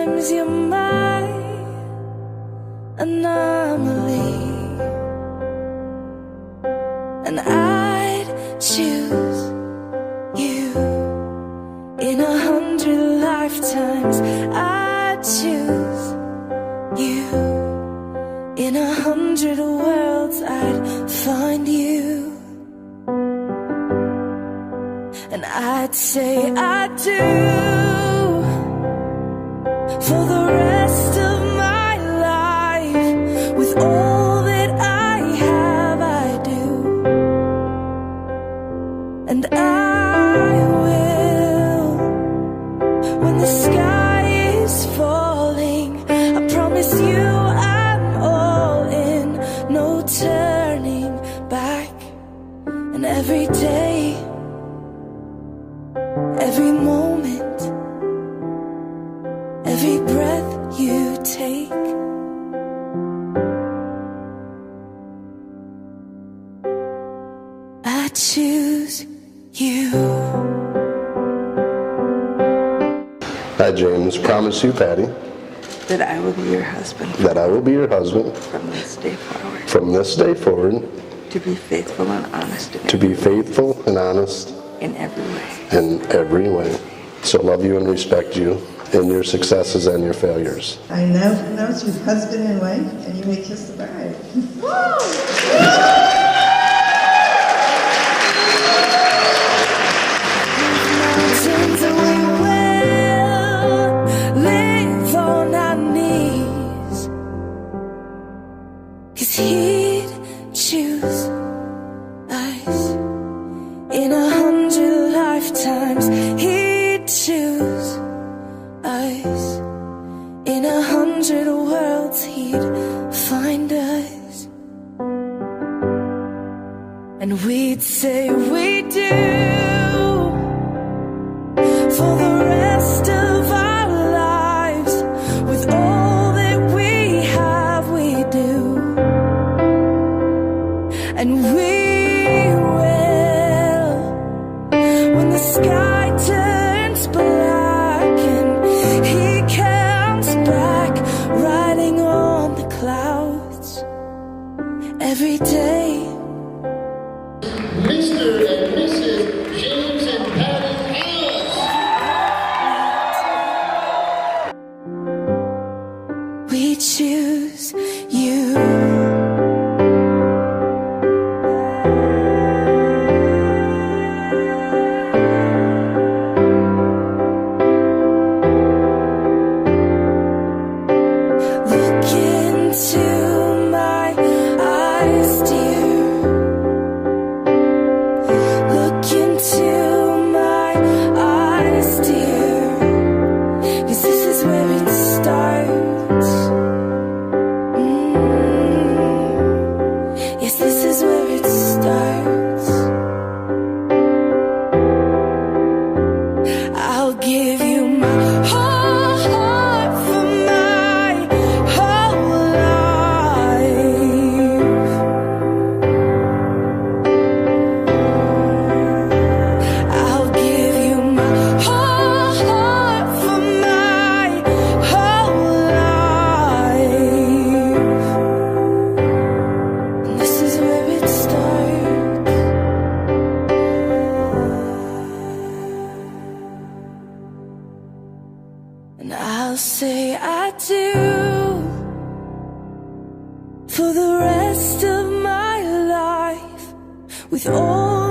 sometimes you're my anomaly, and I'd choose you in 100 lifetimes. I'd choose you in 100 worlds. I'd find you, and I'd say I do for the rest of my life. With all that I have, I do, and I will. When the sky is falling, I promise you I'm all in, no turning back. And every day, every moment, every breath you take, I choose you. I, James, promise you, Patty, that I will be your husband that I will be your husband from this day forward, from this day forward, to be faithful and honest to be faithful and honest in every way. in every way. So love you and respect you in your successes and your failures. I now pronounce you husband and wife, and you may kiss the bride. Mountains, and we will live on our knees, 'cause he'd choose us in 100 lifetimes. He'd choose us in 100 worlds. He'd find us, and we'd say we do for the rest of our lives. With all that we have, we do, and we will. When the sky turns black and he comes back riding on the clouds, every day. Mr. and Mrs. James and Patty Hawes. We choose you. Look into my eyes, dear. Look into my eyes, dear. 'Cause this is where it starts. Yes, this is where it starts. I'll give you my whole heart for my whole life. I'll give you my whole heart for my whole life. And this is where it starts. And I'll say I do for the rest of my life. With all